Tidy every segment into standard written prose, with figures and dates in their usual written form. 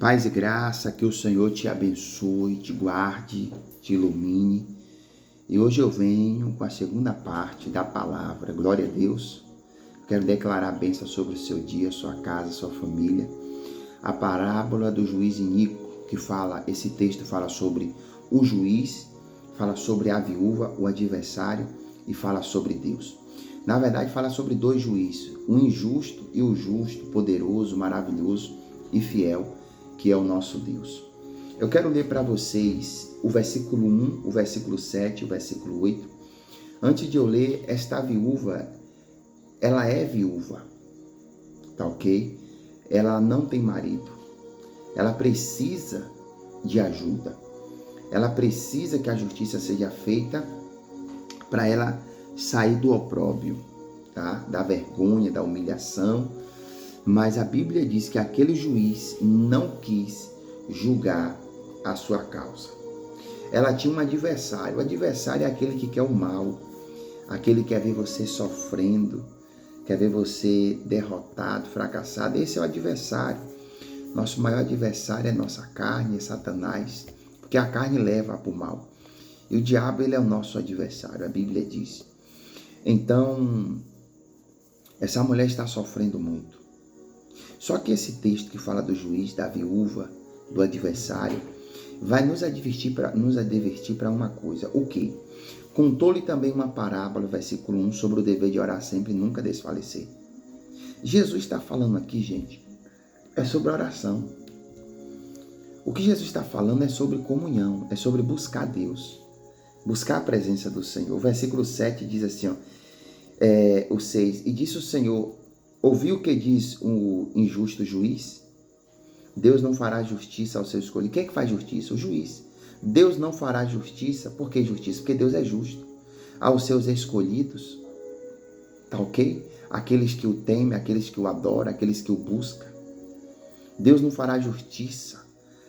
Paz e graça, que o Senhor te abençoe, te guarde, te ilumine. E hoje eu venho com a segunda parte da palavra. Glória a Deus. Quero declarar a bênção sobre o seu dia, sua casa, sua família. A parábola do juiz iníquo, esse texto fala sobre o juiz, fala sobre a viúva, o adversário e fala sobre Deus. Na verdade, fala sobre dois juízes, o injusto e o justo, poderoso, maravilhoso e fiel, que é o nosso Deus. Eu quero ler para vocês o versículo 1, o versículo 7, o versículo 8. Antes de eu ler, esta viúva, ela é viúva, tá ok? Ela não tem marido, ela precisa de ajuda, ela precisa que a justiça seja feita para ela sair do opróbrio, tá? Da vergonha, da humilhação. Mas a Bíblia diz que aquele juiz não quis julgar a sua causa. Ela tinha um adversário. O adversário é aquele que quer o mal, aquele que quer ver você sofrendo, quer ver você derrotado, fracassado. Esse é o adversário. Nosso maior adversário é nossa carne, é Satanás, porque a carne leva para o mal. E o diabo, ele é o nosso adversário, a Bíblia diz. Então, essa mulher está sofrendo muito. Só que esse texto que fala do juiz, da viúva, do adversário, vai nos advertir para uma coisa. O quê? Contou-lhe também uma parábola, versículo 1, sobre o dever de orar sempre e nunca desfalecer. Jesus está falando aqui, gente, é sobre oração. O que Jesus está falando é sobre comunhão, é sobre buscar Deus, buscar a presença do Senhor. O versículo 7 diz assim, o 6, e disse o Senhor: ouviu o que diz o injusto juiz? Deus não fará justiça ao seu escolhido. Quem é que faz justiça? O juiz. Deus não fará justiça. Por que justiça? Porque Deus é justo. Aos seus escolhidos. Tá ok? Aqueles que o temem, aqueles que o adoram, aqueles que o buscam. Deus não fará justiça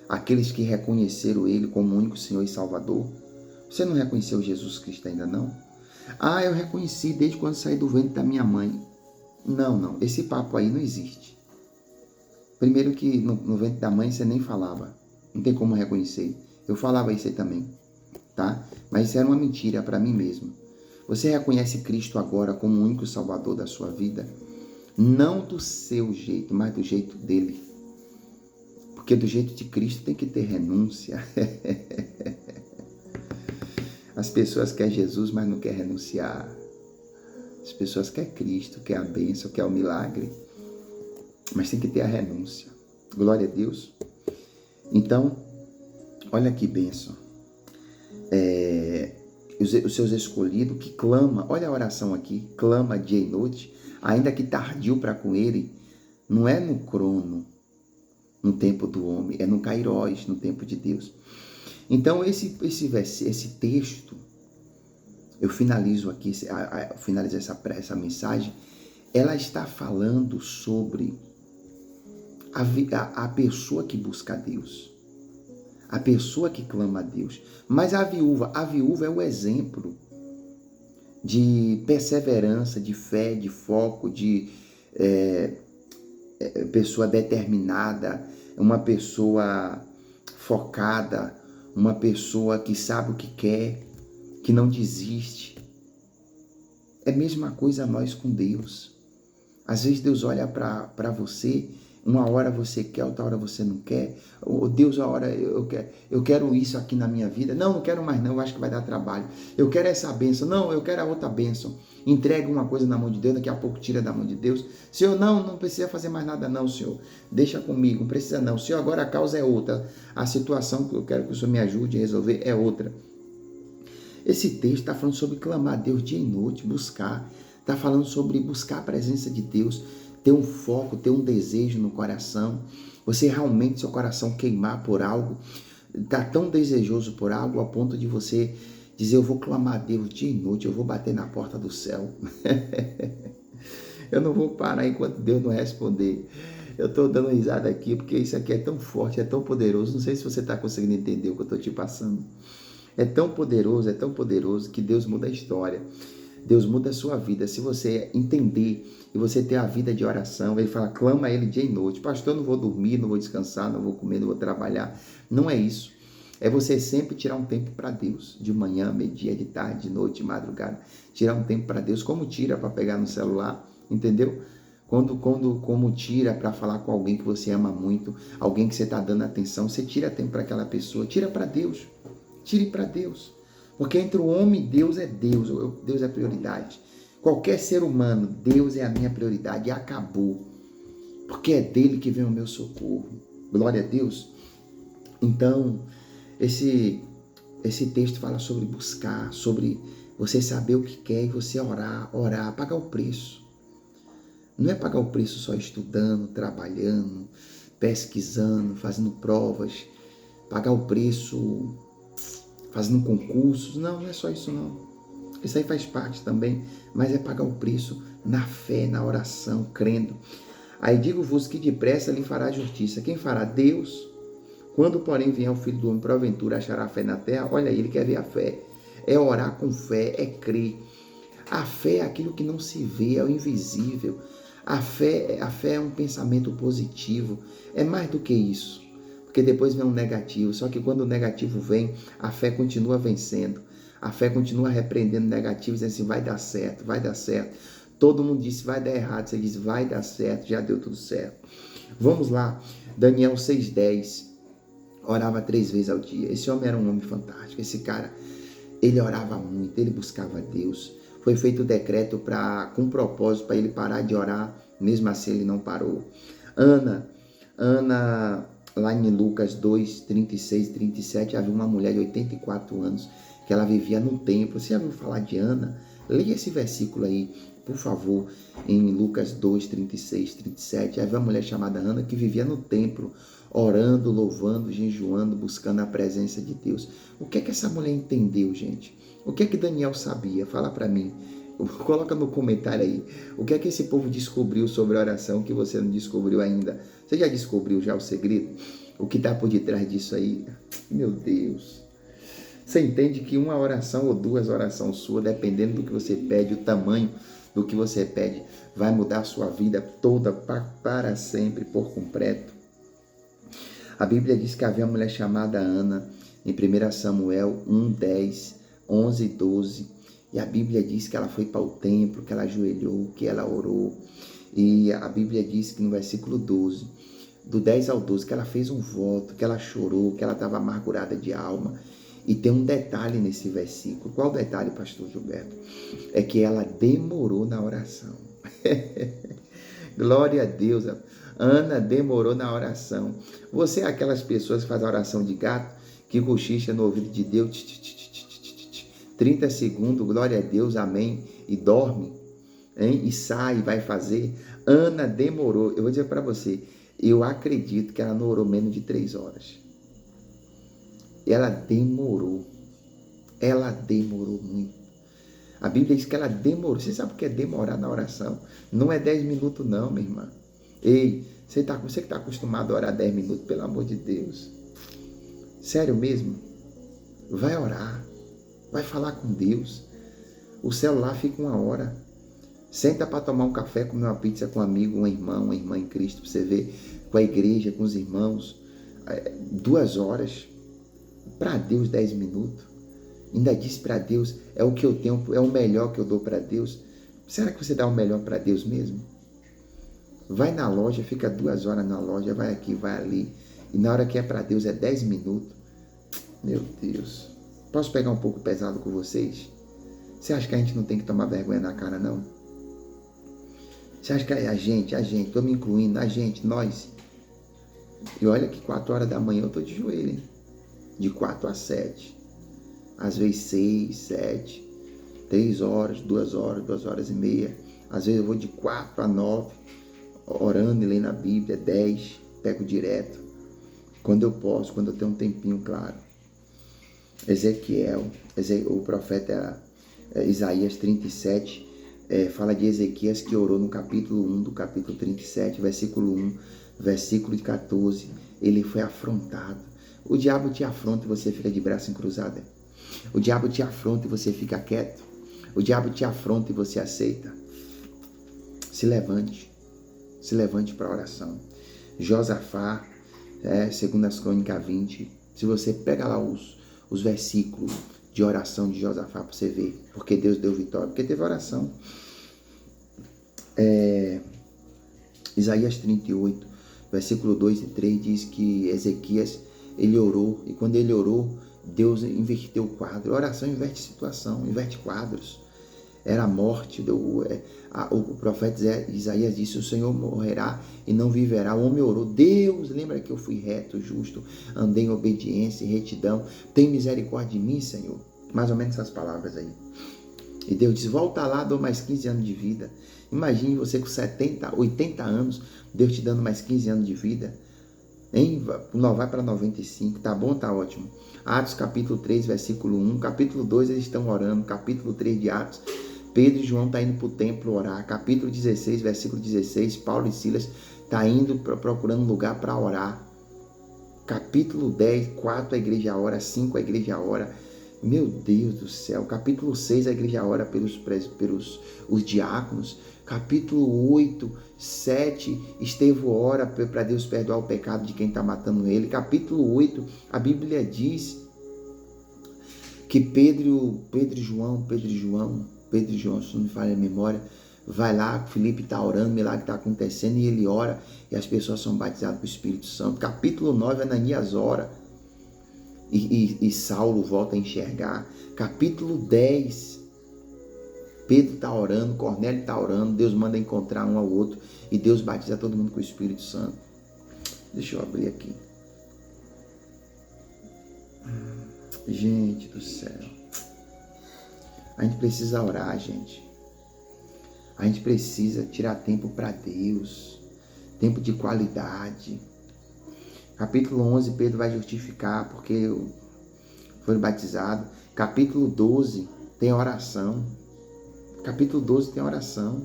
àqueles que reconheceram Ele como único Senhor e Salvador. Você não reconheceu Jesus Cristo ainda não? Ah, eu reconheci desde quando saí do ventre da minha mãe. Não, esse papo aí não existe. Primeiro que no ventre da mãe você nem falava, não tem como reconhecer. Eu falava isso aí também, tá? Mas isso era uma mentira para mim mesmo. Você reconhece Cristo agora como o único Salvador da sua vida? Não do seu jeito, mas do jeito dele. Porque do jeito de Cristo tem que ter renúncia. As pessoas querem Jesus, mas não querem renunciar. As pessoas querem Cristo, querem a bênção, querem o milagre, mas tem que ter a renúncia. Glória a Deus. Então, olha que bênção. Os seus escolhidos que clama, olha a oração aqui, clama dia e noite, ainda que tardio para com ele, não é no crono, no tempo do homem, é no Kairos, no tempo de Deus. Então, esse texto, eu finalizo aqui, finalizo essa mensagem, ela está falando sobre a pessoa que busca a Deus, a pessoa que clama a Deus. Mas a viúva é o exemplo de perseverança, de fé, de foco, de pessoa determinada, uma pessoa focada, uma pessoa que sabe o que quer, que não desiste. É a mesma coisa nós com Deus. Às vezes Deus olha para você, uma hora você quer, outra hora você não quer. Ou Deus, a hora eu quero isso aqui na minha vida. Não quero mais não, eu acho que vai dar trabalho. Eu quero essa bênção. Não, eu quero a outra bênção. Entrega uma coisa na mão de Deus, daqui a pouco tira da mão de Deus. Senhor, não precisa fazer mais nada não, Senhor. Deixa comigo, não precisa não. Senhor, agora a causa é outra. A situação que eu quero que o Senhor me ajude a resolver é outra. Esse texto está falando sobre clamar a Deus dia e noite, buscar. Está falando sobre buscar a presença de Deus, ter um foco, ter um desejo no coração. Você realmente, seu coração queimar por algo, está tão desejoso por algo a ponto de você dizer: eu vou clamar a Deus dia e noite, eu vou bater na porta do céu. Eu não vou parar enquanto Deus não responder. Eu estou dando risada aqui porque isso aqui é tão forte, é tão poderoso. Não sei se você está conseguindo entender o que eu estou te passando. É tão poderoso que Deus muda a história. Deus muda a sua vida. Se você entender e você ter a vida de oração, ele fala, clama a ele dia e noite. Pastor, eu não vou dormir, não vou descansar, não vou comer, não vou trabalhar. Não é isso. É você sempre tirar um tempo para Deus. De manhã, meio-dia, de tarde, de noite, de madrugada. Tirar um tempo para Deus. Como tira para pegar no celular, entendeu? Como tira para falar com alguém que você ama muito, alguém que você está dando atenção, você tira tempo para aquela pessoa, tira para Deus. Tire para Deus. Porque entre o homem e Deus é Deus. Deus é prioridade. Qualquer ser humano, Deus é a minha prioridade. E acabou. Porque é dele que vem o meu socorro. Glória a Deus. Então, esse texto fala sobre buscar, sobre você saber o que quer e você orar, pagar o preço. Não é pagar o preço só estudando, trabalhando, pesquisando, fazendo provas. Pagar o preço fazendo concursos. Não é só isso não. Isso aí faz parte também, mas é pagar o preço na fé, na oração, crendo. Aí digo-vos que depressa lhe fará justiça. Quem fará? Deus. Quando, porém, vier o Filho do Homem, porventura achará fé na terra? Olha, ele quer ver a fé. É orar com fé, é crer. A fé é aquilo que não se vê, é o invisível. A fé é um pensamento positivo. É mais do que isso. Porque depois vem um negativo. Só que quando o negativo vem, a fé continua vencendo. A fé continua repreendendo o negativo, dizendo assim, vai dar certo, vai dar certo. Todo mundo disse, vai dar errado. Você diz, vai dar certo, já deu tudo certo. Vamos lá, Daniel 6,10. Orava 3 vezes ao dia. Esse homem era um homem fantástico. Esse cara, ele orava muito, ele buscava Deus. Foi feito o decreto com propósito para ele parar de orar. Mesmo assim, ele não parou. Ana, lá em Lucas 2, 36 e 37, havia uma mulher de 84 anos que ela vivia no templo. Você já ouviu falar de Ana? Leia esse versículo aí, por favor, em Lucas 2, 36 e 37. Havia uma mulher chamada Ana que vivia no templo, orando, louvando, jejuando, buscando a presença de Deus. O que é que essa mulher entendeu, gente? O que é que Daniel sabia? Fala para mim. Coloca no comentário aí. O que é que esse povo descobriu sobre a oração que você não descobriu ainda? Você já descobriu já o segredo? O que está por detrás disso aí? Meu Deus. Você entende que uma oração ou 2 orações suas, dependendo do que você pede, o tamanho do que você pede, vai mudar a sua vida toda para sempre, por completo. A Bíblia diz que havia uma mulher chamada Ana, em 1 Samuel 1, 10, 11 e 12. E a Bíblia diz que ela foi para o templo, que ela ajoelhou, que ela orou. E a Bíblia diz que no versículo 12, do 10 ao 12, que ela fez um voto, que ela chorou, que ela estava amargurada de alma. E tem um detalhe nesse versículo. Qual detalhe, pastor Gilberto? É que ela demorou na oração. Glória a Deus. Ana demorou na oração. Você é aquelas pessoas que fazem a oração de gato, que cochicha no ouvido de Deus, 30 segundos, glória a Deus, amém, e dorme, hein? E sai, vai fazer. Ana demorou. Eu vou dizer para você, eu acredito que ela não orou menos de 3 horas. Ela demorou muito. A Bíblia diz que ela demorou. Você sabe o que é demorar na oração? Não é 10 minutos não, minha irmã. Ei, você que está acostumado a orar 10 minutos, pelo amor de Deus. Sério mesmo? Vai orar. Vai falar com Deus. O celular fica 1 hora. Senta para tomar um café, comer uma pizza com um amigo, uma irmã em Cristo, para você ver, com a igreja, com os irmãos. 2 horas. Para Deus 10 minutos. Ainda disse para Deus, é o que eu tenho, é o melhor que eu dou para Deus. Será que você dá o melhor para Deus mesmo? Vai na loja, fica 2 horas na loja, vai aqui, vai ali. E na hora que é para Deus é 10 minutos. Meu Deus. Posso pegar um pouco pesado com vocês? Você acha que a gente não tem que tomar vergonha na cara, não? Você acha que a gente, estou me incluindo, nós. E olha que 4 horas da manhã eu estou de joelho, hein? De 4 a 7. Às vezes 6, 7, 3 horas, 2 horas, 2 horas e meia. Às vezes eu vou de 4 a 9, orando e lendo a Bíblia, 10, pego direto. Quando eu posso, quando eu tenho um tempinho, claro. O profeta Isaías 37, fala de Ezequias que orou no capítulo 1 do capítulo 37, versículo 1, versículo 14. Ele foi afrontado. O diabo te afronta e você fica de braço cruzado. O diabo te afronta e você fica quieto. O diabo te afronta e você aceita. Se levante para a oração. Josafá, 2 Crônicas 20. Se você pega lá os versículos de oração de Josafá para você ver, porque Deus deu vitória, porque teve oração. Isaías 38, versículo 2 e 3 diz que Ezequias, ele orou, e quando ele orou, Deus inverteu o quadro. A oração inverte situação, inverte quadros. Era a morte, o profeta Isaías disse, o Senhor morrerá e não viverá. O homem orou, Deus, lembra que eu fui reto, justo, andei em obediência e retidão, tem misericórdia de mim, Senhor. Mais ou menos essas palavras aí. E Deus diz, volta lá, dou mais 15 anos de vida. Imagine você com 70, 80 anos, Deus te dando mais 15 anos de vida. Hein? Não vai para 95, tá bom? Tá ótimo. Atos capítulo 3, versículo 1, capítulo 2 eles estão orando, capítulo 3 de Atos, Pedro e João estão indo para o templo orar, capítulo 16, versículo 16, Paulo e Silas estão indo procurando lugar para orar, capítulo 10, 4 a igreja ora, 5 a igreja ora, meu Deus do céu, capítulo 6 a igreja ora pelos os diáconos, capítulo 8, 7, Estevão ora para Deus perdoar o pecado de quem está matando ele, capítulo 8, a Bíblia diz que Pedro e João, se não me falha a memória, vai lá, Felipe está orando, milagre está acontecendo, e ele ora, e as pessoas são batizadas pelo Espírito Santo. Capítulo 9, Ananias ora, e Saulo volta a enxergar. Capítulo 10, Pedro está orando, Cornélio está orando, Deus manda encontrar um ao outro, e Deus batiza todo mundo com o Espírito Santo. Deixa eu abrir aqui. Gente do céu. A gente precisa orar, gente. A gente precisa tirar tempo para Deus. Tempo de qualidade. Capítulo 11, Pedro vai justificar porque foi batizado. Capítulo 12 tem oração. Capítulo 12 tem oração.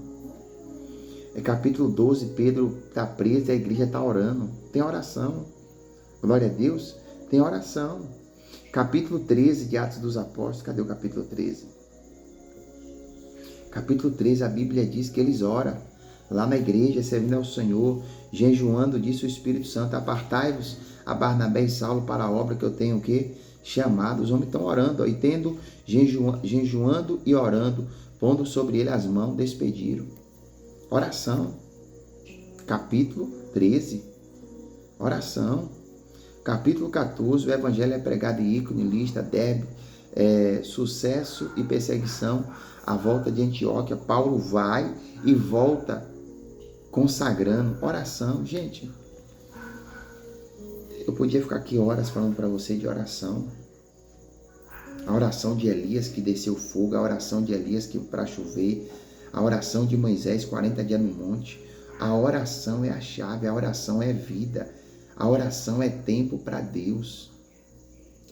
Capítulo 12, Pedro está preso e a igreja está orando. Tem oração. Glória a Deus. Tem oração. Capítulo 13 de Atos dos Apóstolos. Cadê o capítulo 13? Capítulo 13, a Bíblia diz que eles oram lá na igreja, servindo ao Senhor, jejuando, disse o Espírito Santo, apartai-vos a Barnabé e Saulo para a obra que eu tenho o quê? Chamado. Os homens estão orando, e tendo, jejuando e orando, pondo sobre ele as mãos, despediram. Oração. Capítulo 13, oração. Capítulo 14, o evangelho é pregado em Ícone, Listra, Derbe, sucesso e perseguição, a volta de Antioquia. Paulo vai e volta consagrando. Oração, gente. Eu podia ficar aqui horas falando para você de oração. A oração de Elias que desceu fogo, a oração de Elias que para chover, a oração de Moisés 40 dias no monte. A oração é a chave, a oração é vida, a oração é tempo para Deus.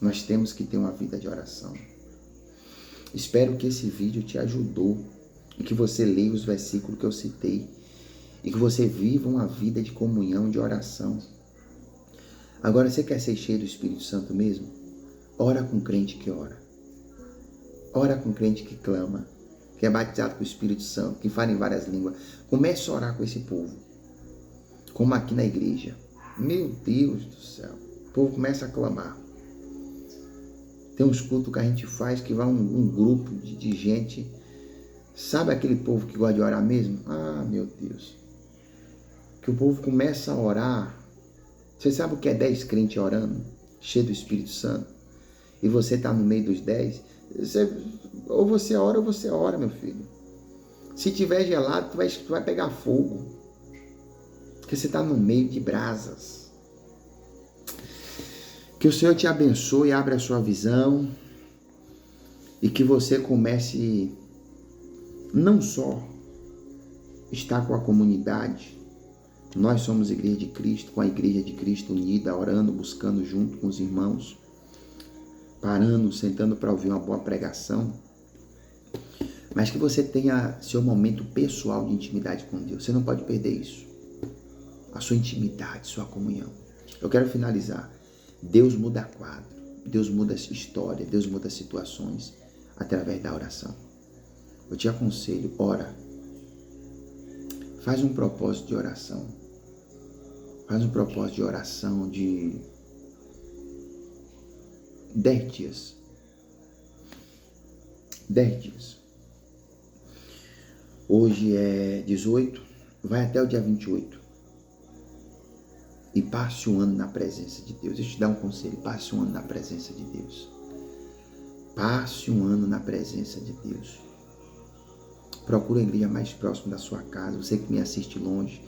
Nós temos que ter uma vida de oração. Espero que esse vídeo te ajudou e que você leia os versículos que eu citei e que você viva uma vida de comunhão, de oração. Agora, você quer ser cheio do Espírito Santo mesmo? Ora com crente que ora. Ora com crente que clama, que é batizado com o Espírito Santo, que fala em várias línguas. Comece a orar com esse povo, como aqui na igreja. Meu Deus do céu, o povo começa a clamar. Tem uns cultos que a gente faz que vai um grupo de gente. Sabe aquele povo que gosta de orar mesmo? Ah, meu Deus. Que o povo começa a orar. Você sabe o que é 10 crentes orando? Cheio do Espírito Santo. E você está no meio dos 10. Ou você ora, meu filho. Se tiver gelado, tu vai pegar fogo. Porque você está no meio de brasas. Que o Senhor te abençoe, abra a sua visão e que você comece não só estar com a comunidade, nós somos Igreja de Cristo, com a Igreja de Cristo unida, orando, buscando junto com os irmãos, parando, sentando para ouvir uma boa pregação, mas que você tenha seu momento pessoal de intimidade com Deus. Você não pode perder isso, a sua intimidade, sua comunhão. Eu quero finalizar. Deus muda quadro, Deus muda história, Deus muda situações através da oração. eu te aconselho, ora. Faz um propósito de oração. Faz um propósito de oração de 10 dias. 10 dias. Hoje é 18, vai até o dia 28. E passe um ano na presença de Deus. Deixa eu te dar um conselho, passe um ano na presença de Deus. Passe um ano na presença de Deus. Procure a igreja mais próxima da sua casa. Você que me assiste longe,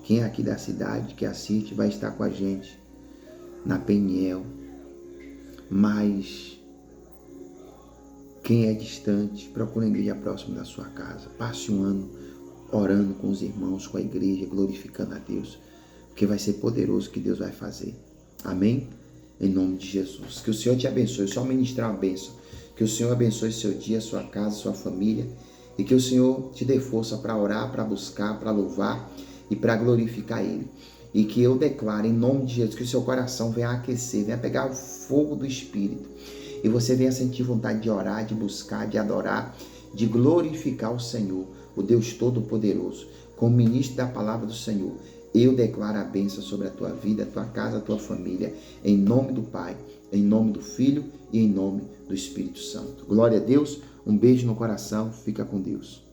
quem é aqui da cidade que assiste, vai estar com a gente na Peniel. Mas quem é distante, procure a igreja próxima da sua casa. Passe um ano orando com os irmãos, com a igreja, glorificando a Deus, porque vai ser poderoso o que Deus vai fazer. Amém? Em nome de Jesus. Que o Senhor te abençoe. Só ministrar uma bênção. Que o Senhor abençoe seu dia, sua casa, sua família. E que o Senhor te dê força para orar, para buscar, para louvar e para glorificar Ele. E que eu declare em nome de Jesus que o seu coração venha aquecer, venha pegar o fogo do Espírito. E você venha sentir vontade de orar, de buscar, de adorar, de glorificar o Senhor, o Deus Todo-Poderoso. Como ministro da palavra do Senhor, eu declaro a bênção sobre a tua vida, a tua casa, a tua família, em nome do Pai, em nome do Filho e em nome do Espírito Santo. Glória a Deus, um beijo no coração, fica com Deus.